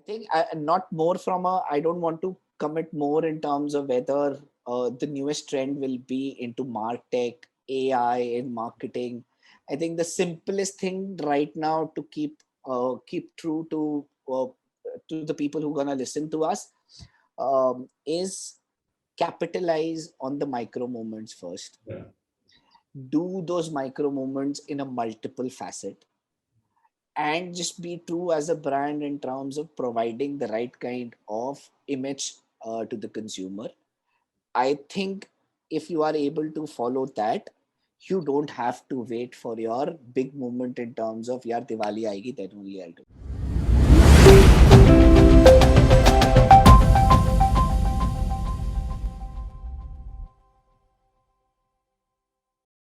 think not more from a, I don't want to commit more in terms of whether the newest trend will be into MarTech, AI in marketing. I think the simplest thing right now to keep true to the people who are gonna listen to us is capitalize on the micro moments first. Yeah. Do those micro moments in a multiple facet, and just be true as a brand in terms of providing the right kind of image to the consumer. I think if you are able to follow that, you don't have to wait for your big moment in terms of yaar Diwali aayegi, then only I'll do.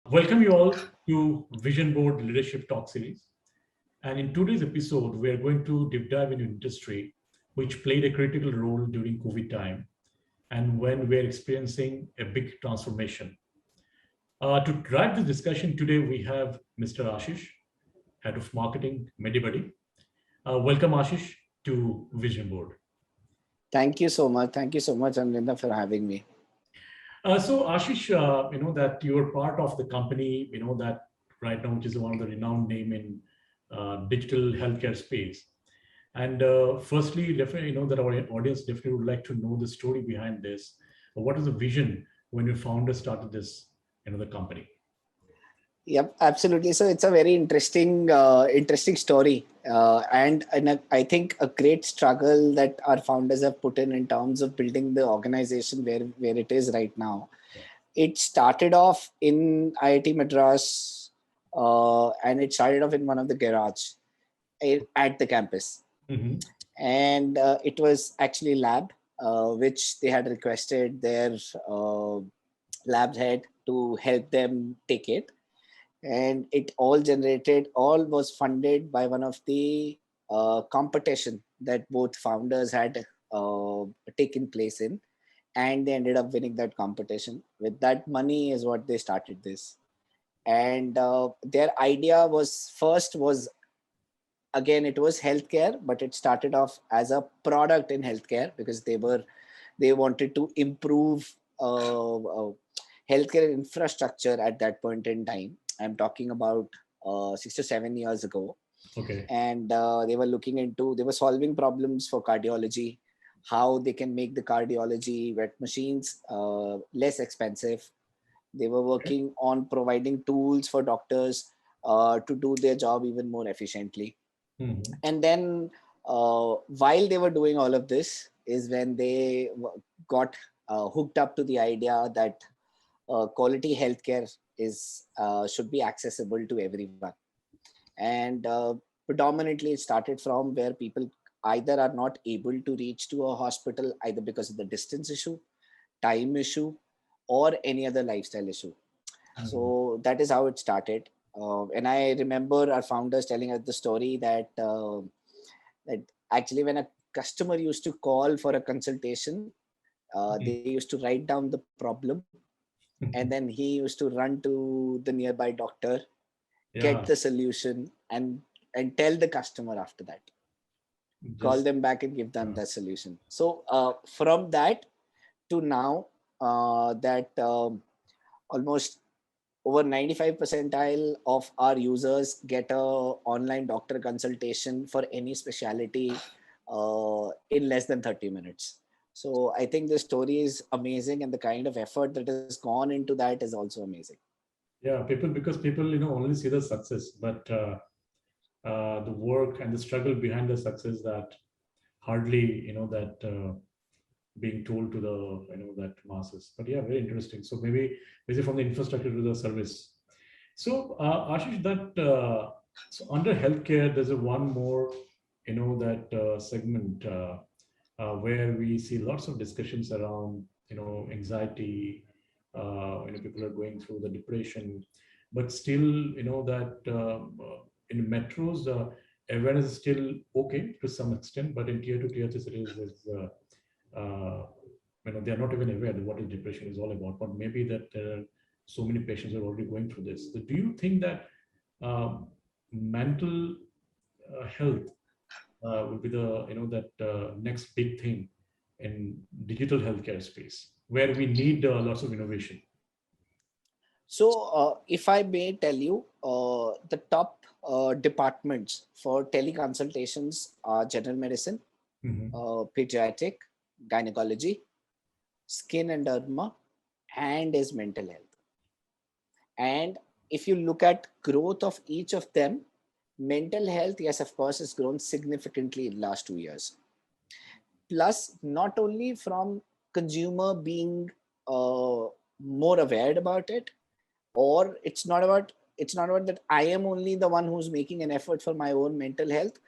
Welcome you all to Vision Board Leadership Talk Series. And in today's episode, we are going to deep dive into industry which played a critical role during COVID time and when we're experiencing a big transformation. To drive this discussion today, we have Mr. Ashish, Head of Marketing, Medibuddy. Welcome, Ashish, to Vision Board. Thank you so much. Thank you so much, Arindam, for having me. So, Ashish, you know that you're part of the company, you know that right now, which is one of the renowned name in digital healthcare space. And firstly, definitely, you know that our audience definitely would like to know the story behind this. What is the vision when your founder started this, you know, the company? Yep, absolutely. So it's a very interesting story, I think a great struggle that our founders have put in terms of building the organization where it is right now. It started off in IIT Madras, and it started off in one of the garage at the campus, Mm-hmm. and it was actually lab, which they had requested their uh, lab head to help them take it, and it all was funded by one of the competition that both founders had uh, taken place in, and they ended up winning that competition. With that money is what they started this, and their idea was again, it was healthcare, but it started off as a product in healthcare because they wanted to improve healthcare infrastructure at that point in time. I'm talking about 6 to 7 years ago, Okay. and they were solving problems for cardiology, how they can make the cardiology wet machines less expensive. They were Okay. working on providing tools for doctors to do their job even more efficiently. Mm-hmm. And then while they were doing all of this is when they got hooked up to the idea that quality healthcare is should be accessible to everyone, and predominantly it started from where people either are not able to reach to a hospital either because of the distance issue, time issue, or any other lifestyle issue. Mm-hmm. So that is how it started. And I remember our founders telling us the story that actually when a customer used to call for a consultation, they used to write down the problem, and then he used to run to the nearby doctor, get Yeah. the solution, and tell the customer after that, call Just them back and give them uh, the solution. So from that to now, that almost over 95 percentile of our users get a online doctor consultation for any specialty in less than 30 minutes. So I think the story is amazing, and the kind of effort that has gone into that is also amazing. yeah, people because people you know only see the success, but the work and the struggle behind the success that hardly you know that being told to the you know that masses. But yeah, very interesting. So maybe basically from the infrastructure to the service. So Ashish, that so under healthcare, there's a one more you know that segment where we see lots of discussions around you know anxiety. You know, people are going through the depression, but still you know that in metros, awareness is still okay to some extent, but in tier 2, tier 3 cities, you know, they are not even aware of what is depression is all about. But maybe that so many patients are already going through this. So do you think that mental health would be the next big thing in digital healthcare space, where we need lots of innovation. So, if I may tell you, the top departments for teleconsultations are general medicine, Hmm. pediatric, gynecology, skin and derma, and is mental health. And if you look at growth of each of them, mental health, yes, of course, has grown significantly in last 2 years. Plus, not only from consumer being uh, more aware about it, or it's not about that I am only the one who's making an effort for my own mental health.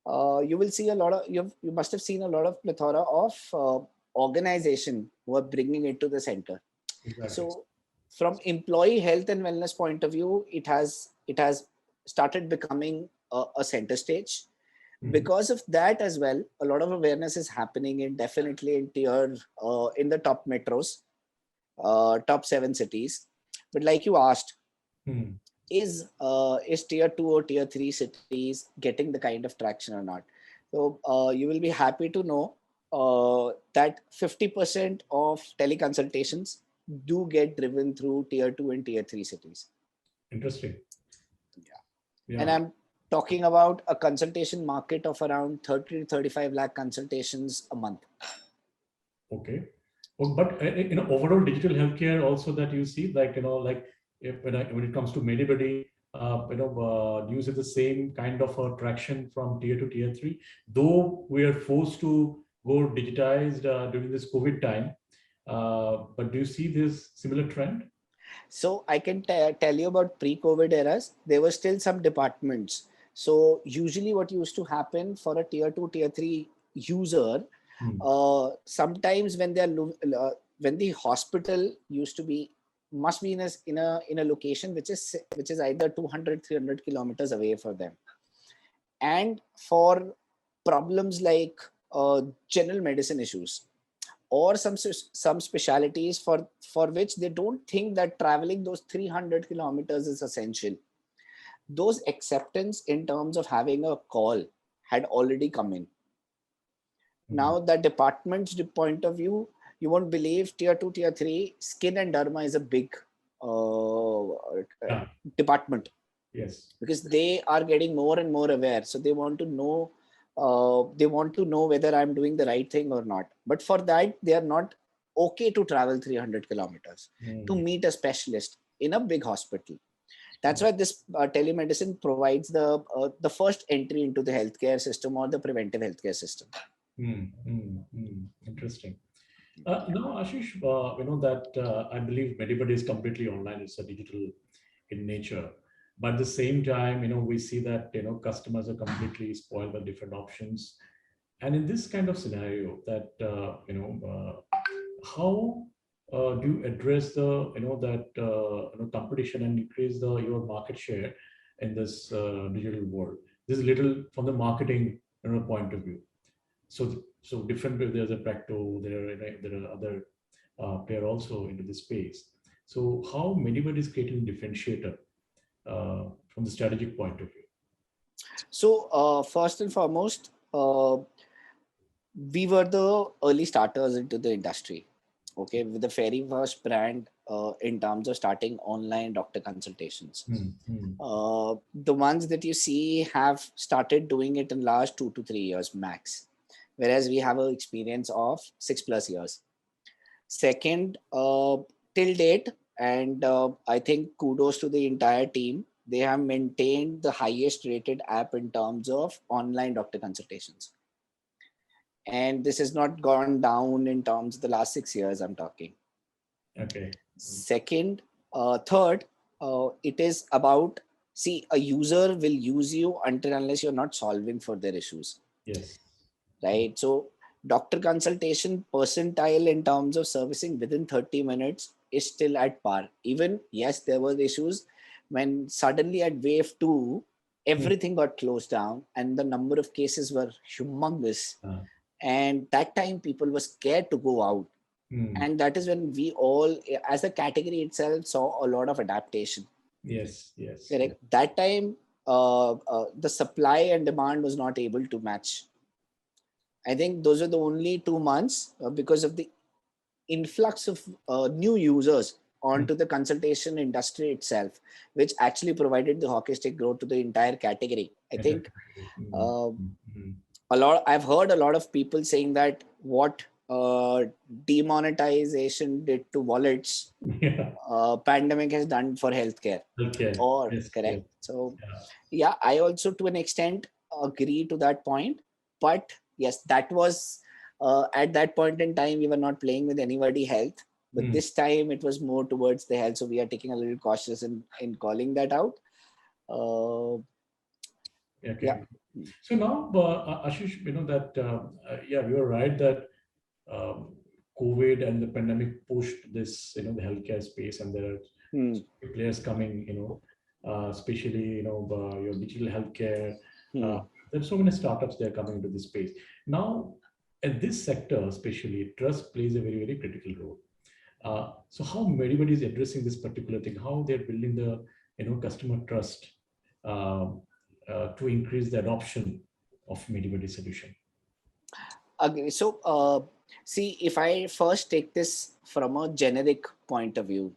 You will see a lot of you must have seen a lot of plethora of organization who are bringing it to the center. Exactly. So from employee health and wellness point of view, it has started becoming a center stage. Hmm. Because of that as well, a lot of awareness is happening in definitely in tier in the top metros, top 7 cities. But like you asked, Hmm. is tier 2 or tier 3 cities getting the kind of traction or not? So you will be happy to know that 50% of teleconsultations do get driven through tier 2 and tier 3 cities. Interesting. Yeah. And Yeah. I'm talking about a consultation market of around 30 to 35 lakh consultations a month. Okay. Well, but overall digital healthcare also that you see, like like if, when it comes to Medibuddy, do you see the same kind of traction from tier 2, tier 3? Though we are forced to go digitized during this COVID time, but do you see this similar trend? So I can tell you about pre-COVID eras. There were still some departments. So usually, what used to happen for a tier 2, tier 3 user, Hmm. sometimes when when the hospital used to be must be in a location which is either 200, 300 kilometers away for them, and for problems like general medicine issues or some specialities for which they don't think that traveling those 300 kilometers is essential. Those acceptance in terms of having a call had already come in. Hmm. Now the department's point of view, you won't believe, tier 2, tier 3 skin and derma is a big Yeah. department, Yes. because they are getting more and more aware. So they want to know whether I'm doing the right thing or not. But for that, they are not okay to travel 300 kilometers to Hmm. meet a specialist in a big hospital. That's why this telemedicine provides the first entry into the healthcare system or the preventive healthcare system. Hmm. Hmm. Hmm. Interesting. Ashish, that I believe Medibuddy is completely online. It's a digital in nature. But at the same time, we see that, customers are completely spoiled by different options. And in this kind of scenario that, how do you address the, competition and increase your market share in this digital world? This is little from the marketing, point of view. So different. There's a Practo. There are other player also into this space. So how Medibuddy is creating differentiator from the strategic point of view? So first and foremost, we were the early starters into the industry. Okay, with the very first brand in terms of starting online doctor consultations. Hmm, hmm, The ones that you see have started doing it in last 2 to 3 years max, whereas we have an experience of 6 plus years. Second, till date, and I think kudos to the entire team, they have maintained the highest rated app in terms of online doctor consultations. And this has not gone down in terms of the last 6 years, I'm talking. okay. Second, third, it is about, see, a user will use you until unless you're not solving for their issues, Yes. right? So, doctor consultation percentile in terms of servicing within 30 minutes is still at par. Even, yes, there were issues when suddenly at wave two, Hmm, everything got closed down and the number of cases were humongous. uh, And that time people were scared to go out, hmm, and that is when we all as a category itself saw a lot of adaptation. yes. Yes. Yes. Correct. That time the supply and demand was not able to match. I think those are the only 2 months because of the influx of new users Mm. onto the consultation industry itself, which actually provided the hockey stick growth to the entire category. I think Mm. uh, Mm. I've heard a lot of people saying that what demonetization did to wallets, Yeah. pandemic has done for healthcare. Okay. Or Yes. Yes. correct. So Yeah. yeah, I also to an extent agree to that point. But yes, that was at that point in time we were not playing with anybody health, but Mm. this time it was more towards the health. So we are taking a little cautious in calling that out. Uh, yeah. Okay. So now, Ashish, that yeah, you're right that um, COVID and the pandemic pushed this, the healthcare space, and there are Hmm. players coming, especially, your digital healthcare. Uh, Hmm. there's so many startups that are coming into this space. Now, in this sector, especially, trust plays a very, very critical role. So how Medibuddy is addressing this particular thing, how they're building the, customer trust um, to increase the adoption of Medibuddy solution. Agree. So, see, if I first take this from a generic point of view,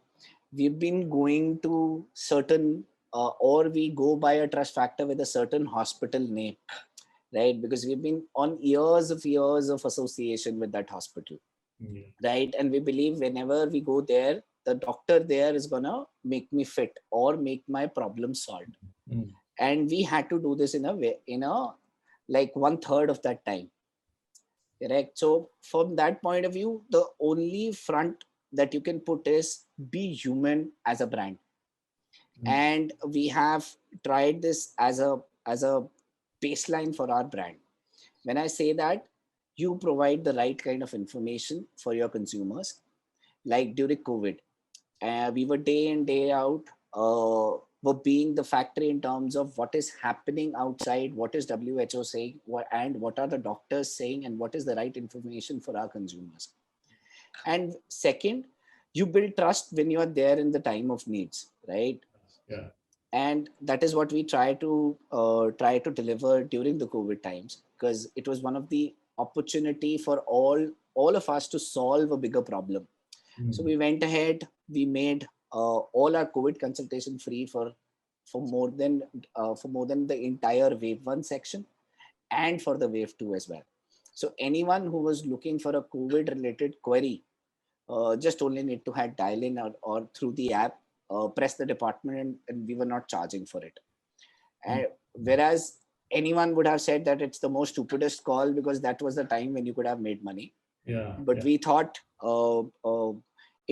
we've been going to certain, or we go by a trust factor with a certain hospital name, right? Because we've been on years of association with that hospital, Yeah. right? And we believe whenever we go there, the doctor there is gonna make me fit or make my problem solved. Mm. And we had to do this in a way, like 1/3 of that time. Correct. So from that point of view, the only front that you can put is be human as a brand. Mm. And we have tried this as a baseline for our brand. When I say that, you provide the right kind of information for your consumers. Like during COVID, we were day in day out were being the factory in terms of what is happening outside, what is WHO saying, and what are the doctors saying, and what is the right information for our consumers. And second, you build trust when you are there in the time of needs, right? Yeah. And that is what we try to deliver during the COVID times, because it was one of the opportunity for all of us to solve a bigger problem. So Mm. we went ahead, we made all our COVID consultation free for more than the entire wave 1 section, and for the wave 2 as well. So anyone who was looking for a COVID related query just only need to had dial in, or through the app, press the department, and we were not charging for it. Mm. And whereas anyone would have said that it's the most stupidest call, because that was the time when you could have made money. Yeah. But Yeah. we thought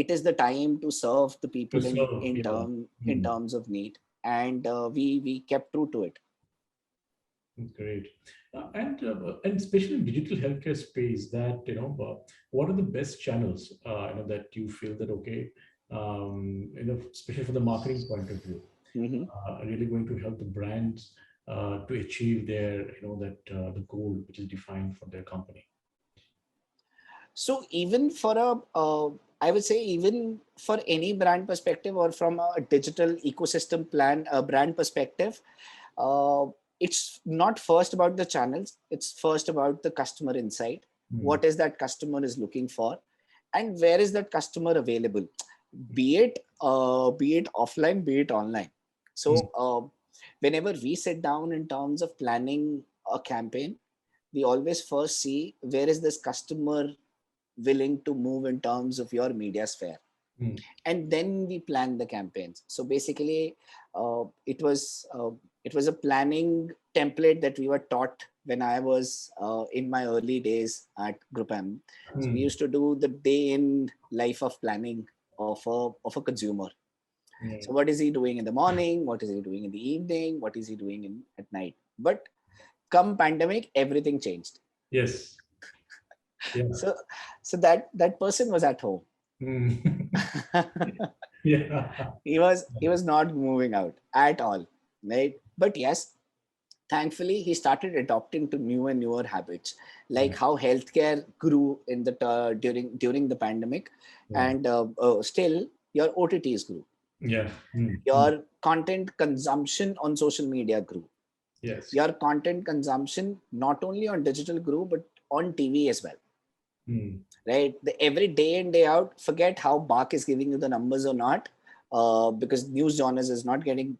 it is the time to serve the To people in serve. in Yeah. term in Mm. terms of need, and we kept true to it. Great. And especially in digital healthcare space, that what are the best channels that you feel that okay, especially for the marketing point of view, Mhm. really going to help the brands to achieve their that the goal which is defined for their company. So even for I would say even for any brand perspective, or from a digital ecosystem brand perspective, uh, it's not first about the channels. It's first about the customer insight. Mm. What is that customer is looking for, and where is that customer available? Be it offline, be it online. Mm. So whenever we sit down in terms of planning a campaign, we always first see where is this customer willing to move in terms of your media sphere, Mm. and then we plan the campaigns. So basically it was a planning template that we were taught when I was in my early days at Group M. So we Mm. used to do the day in life of planning of a consumer. Yeah. So what is he doing in the morning, what is he doing in the evening, what is he doing at night? But come pandemic, everything changed. Yes. Yeah. So that person was at home. Mm. Yeah. He was not moving out at all, right? But yes, thankfully he started adopting to new and newer habits, Yeah. like how healthcare grew in the during the pandemic, Yeah. and still your OTTs grew. Yeah. Your content consumption on social media grew. Yes. Your content consumption, not only on digital grew, but on TV as well. Right? Every day in, day out, forget how Bach is giving you the numbers or not, because news journals is not getting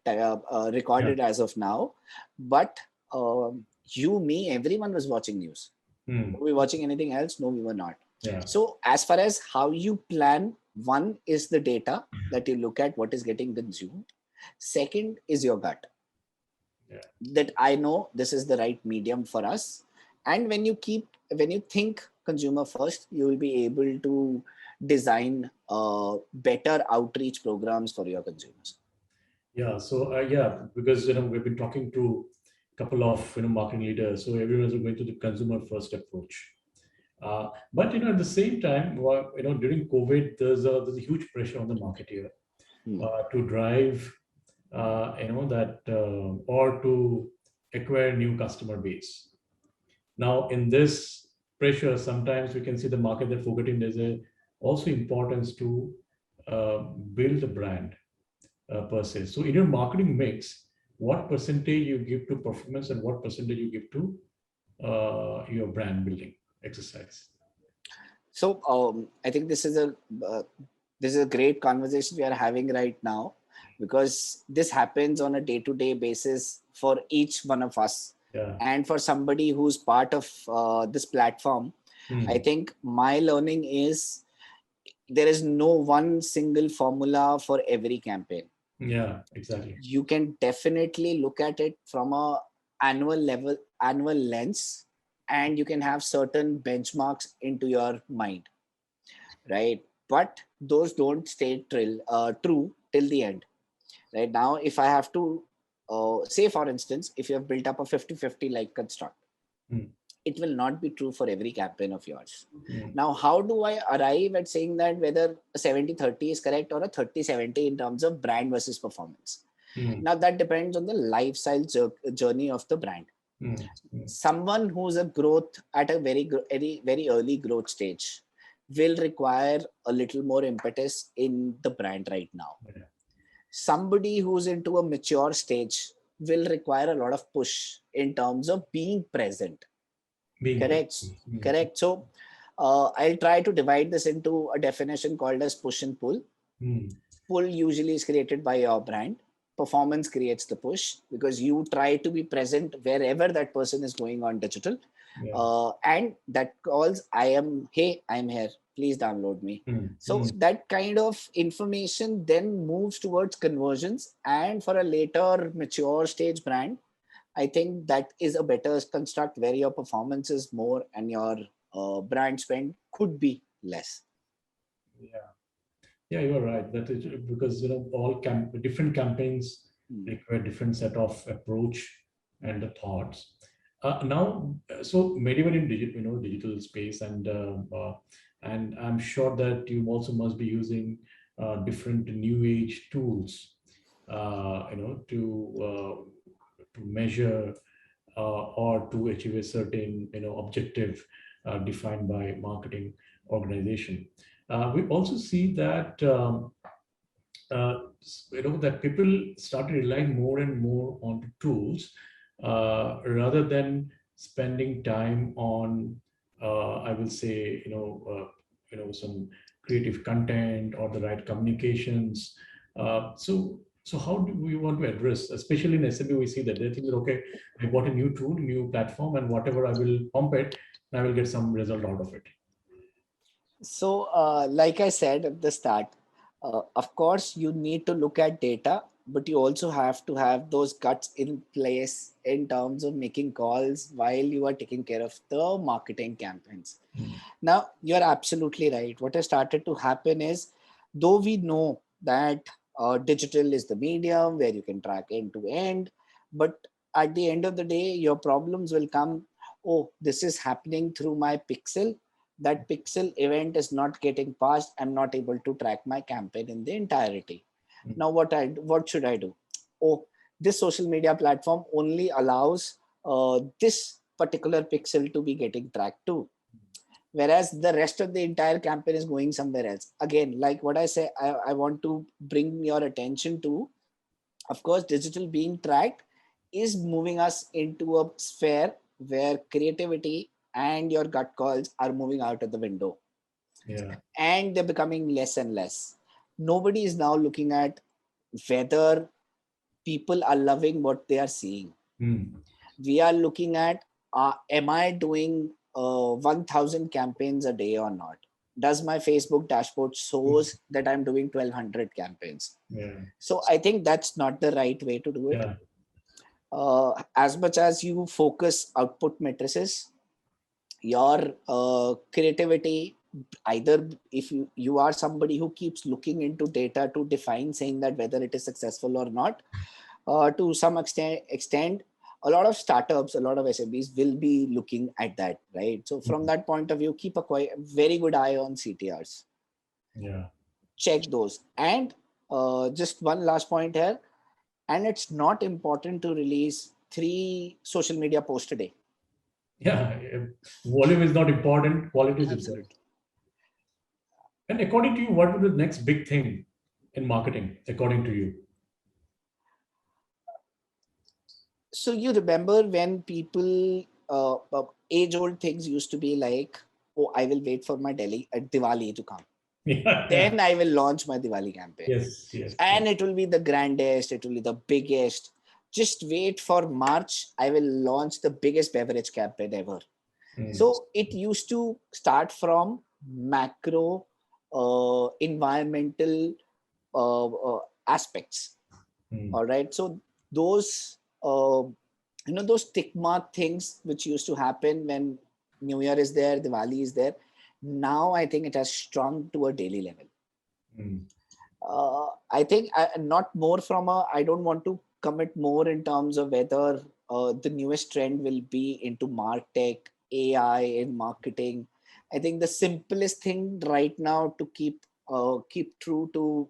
recorded as of now. But you, me, everyone was watching news. Were we watching anything else? No, we were not. Yeah. So as far as how you plan, one is the data that you look at, what is getting consumed. Second is your gut. Yeah. That I know this is the right medium for us. And when you think consumer first, you will be able to design better outreach programs for your consumers. Yeah. So because we've been talking to a couple of marketing leaders, so everyone's going to the consumer first approach. But at the same time, during COVID, there's a huge pressure on the marketer to drive, or to acquire new customer base. Now, in this pressure, sometimes we can see the market that forgetting there's also importance to build a brand per se. So, in your marketing mix, what percentage you give to performance and what percentage you give to your brand building exercise? So I think this is a great conversation we are having right now, because this happens on a day-to-day basis for each one of us. Yeah. And for somebody who's part of this platform, I think my learning is there is no one single formula for every campaign. Yeah, exactly. You can definitely look at it from a annual lens, and you can have certain benchmarks into your mind, right? But those don't stay true till the end. Right now, if I have to say, for instance, if you have built up a 50-50 like construct, it will not be true for every campaign of yours. Now, how do I arrive at saying that whether a 70-30 is correct or a 30-70 in terms of brand versus performance? Now, that depends on the lifestyle journey of the brand. Someone who's a growth at a very early growth stage will require a little more impetus in the brand right now. Somebody who's into a mature stage will require a lot of push in terms of being present. Correct. So I'll try to divide this into a definition called as push and pull. Pull usually is created by your brand. Performance creates the push, because you try to be present wherever that person is going on digital. And that calls, I'm here, please download me. So that kind of information then moves towards conversions. And for a later mature stage brand, I think that is a better construct where your performance is more and your brand spend could be less. Yeah, you're right. That is because all different campaigns require different set of approach and the thoughts. So Medibuddy in digital space, and I'm sure that you also must be using different new age tools, to measure or to achieve a certain objective defined by marketing organization. We also see that that people started relying more and more on the tools rather than spending time on I will say some creative content or the right communications. So how do we want to address, especially in SMB, we see that they think that, okay, I bought a new tool, new platform, and whatever I will pump it, I will get some result out of it. So, like I said at the start, of course, you need to look at data, but you also have to have those guts in place in terms of making calls while you are taking care of the marketing campaigns. Now, you're absolutely right. What has started to happen is, though we know that digital is the medium where you can track end to end, but at the end of the day, your problems will come. Oh, this is happening through my pixel. That pixel event is not getting passed. I'm not able to track my campaign in the entirety. Now, what should I do? Oh, this social media platform only allows this particular pixel to be getting tracked too. whereas the rest of the entire campaign is going somewhere else. Again, like what I say, I want to bring your attention to, of course, digital being tracked is moving us into a sphere where creativity and your gut calls are moving out of the window, Yeah. and they're becoming less and less. Nobody is now looking at whether people are loving what they are seeing. Mm. We are looking at, am I doing 1000 campaigns a day or not? Does my Facebook dashboard shows that I'm doing 1200 campaigns? Yeah. So I think that's not the right way to do it. Yeah. As much as you focus output matrices, your creativity, either if you are somebody who keeps looking into data to define saying that whether it is successful or not, to some extent, a lot of startups, a lot of SMBs will be looking at that, right? So from that point of view, keep a very good eye on CTRs. Yeah. Check those. And just one last point here, and it's not important to release 3 social media posts a day. Yeah. Volume is not important. Quality is important. Absolutely. And according to you, what would be the next big thing in marketing, according to you? So you remember when people, age-old things used to be like, oh, I will wait for my Diwali to come. Yeah. Yeah. Then I will launch my Diwali campaign. Yes. Yes. Yes. And it will be the grandest, it will be the biggest. Just wait for March, I will launch the biggest beverage campaign ever. Mm. So it used to start from macro environmental aspects. Mm. All right. So those, those tick mark things which used to happen when New Year is there, Diwali is there. Now I think it has shrunk to a daily level. Mm. I think not more from a, I don't want to commit more in terms of whether the newest trend will be into MarTech, AI in marketing. I think the simplest thing right now to keep true to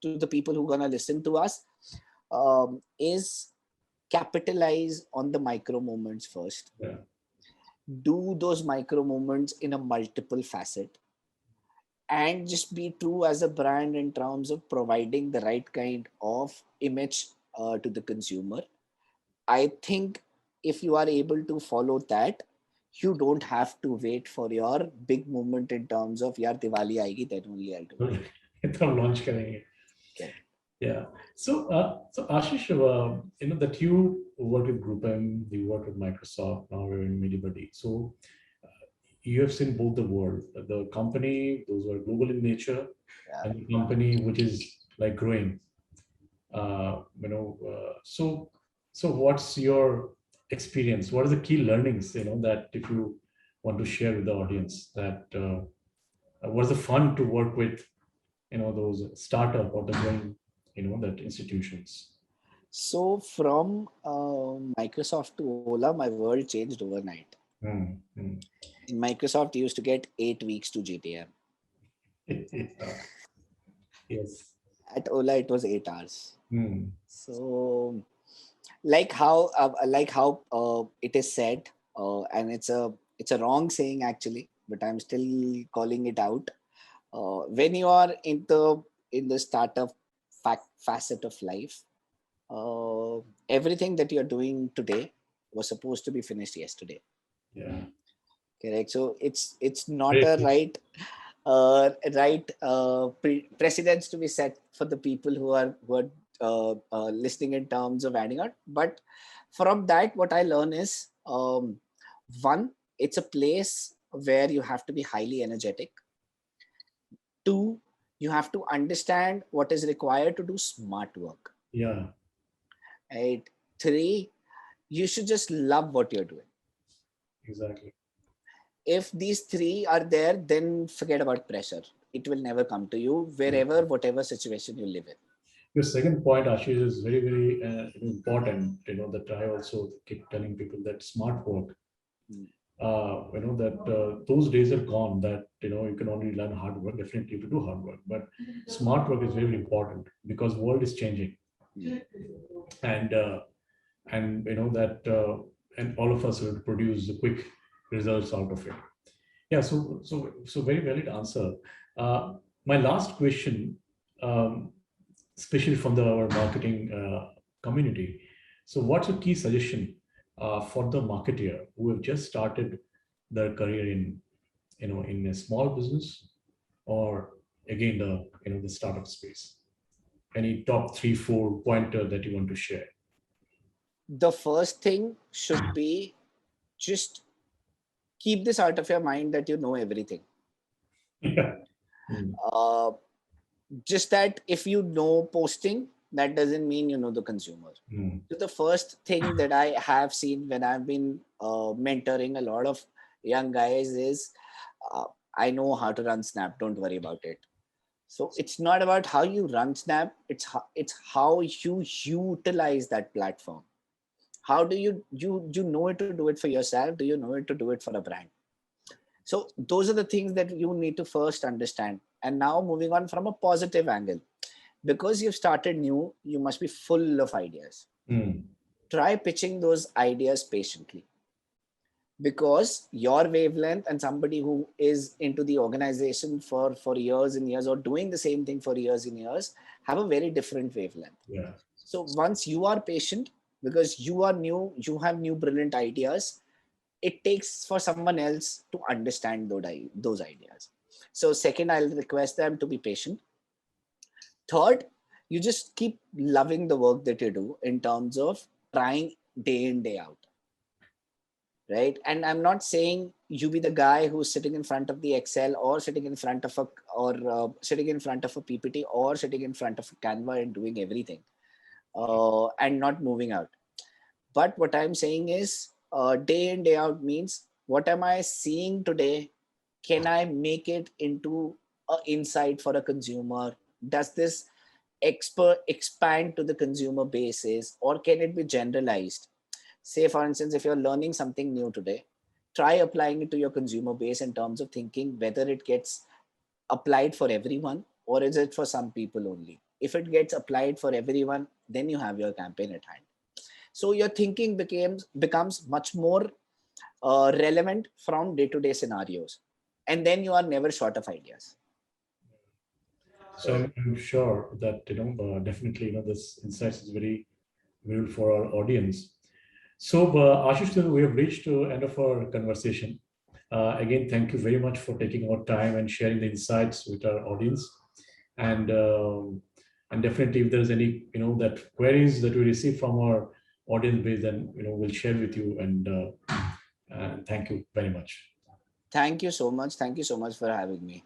the people who are gonna listen to us is capitalize on the micro moments first. Yeah. Do those micro moments in a multiple facet, and just be true as a brand in terms of providing the right kind of image to the consumer. I think if you are able to follow that, you don't have to wait for your big moment in terms of yaar Diwali aayegi, then only I'll do it. इतना launch करेंगे. Correct. Yeah. So Ashish, that you work with Group M, you work with Microsoft, now we're in Medibuddy. So you have seen both the world, the company, those who are global in nature, Yeah. and the company which is like growing. So what's your experience? What are the key learnings, that if you want to share with the audience, that what's the fun to work with, those startup or the growing, that institutions. So from Microsoft to Ola, my world changed overnight. Mm, mm. In Microsoft, you used to get 8 weeks to GTM. Yes. At Ola, it was 8 hours. Mm, So, like how it is said, and it's a wrong saying actually, but I'm still calling it out. When you are in the startup facet of life, everything that you're doing today was supposed to be finished yesterday. yeah. Correct. So it's not Great. a precedence to be set for the people who are listening in terms of adding on. But from that, what I learn is, one, it's a place where you have to be highly energetic. Two, you have to understand what is required to do smart work. Yeah. Right. Three, you should just love what you're doing. Exactly. If these three are there, then forget about pressure. It will never come to you wherever, whatever situation you live in. Your second point, Ashish, is very, very important. That I also keep telling people that smart work. Mm. That those days are gone. That you can only learn hard work. Definitely, to do hard work, but smart work is very, very important because world is changing, Mm. and that and all of us will produce the quick results out of it. Yeah, so very valid answer. Uh, my last question, um, especially from our marketing community. So, what's a key suggestion for the marketer who have just started their career in, in a small business, or again the, the startup space? Any top three, four pointer that you want to share? The first thing should be, just keep this out of your mind that you know everything. Yeah. Mm, Uh, just that if you know posting, that doesn't mean you know the consumer. mm, So the first thing that I have seen when I've been mentoring a lot of young guys is, uh, I know how to run Snap. Don't worry about it. So it's not about how you run Snap. It's how you utilize that platform. How do you know it to do it for yourself? Do you know it to do it for a brand? So those are the things that you need to first understand. And now moving on from a positive angle, because you've started new, you must be full of ideas. mm. Try pitching those ideas patiently, because your wavelength and somebody who is into the organization for years and years, or doing the same thing for years and years, have a very different wavelength. Yeah. So once you are patient, because you are new, you have new brilliant ideas, it takes for someone else to understand those ideas. So second, I'll request them to be patient. Third, you just keep loving the work that you do in terms of trying day in, day out, right? And I'm not saying you be the guy who's sitting in front of the Excel, or sitting in front of a, or sitting in front of a PPT, or sitting in front of a Canva and doing everything, and not moving out. But what I'm saying is, day in, day out means, what am I seeing today? Can I make it into an insight for a consumer? Does this expand to the consumer basis, or can it be generalized? Say, for instance, if you're learning something new today, try applying it to your consumer base in terms of thinking whether it gets applied for everyone, or is it for some people only. If it gets applied for everyone, then you have your campaign at hand. So your thinking becomes much more relevant from day-to-day scenarios, and then you are never short of ideas. So So I'm sure that definitely this insights is very valuable for our audience. So Ashish, we have reached to end of our conversation. Again, thank you very much for taking our time and sharing the insights with our audience. And definitely, if there's any that queries that we receive from our audience base, then we'll share with you. And thank you very much. thank you so much, thank you so much for having me.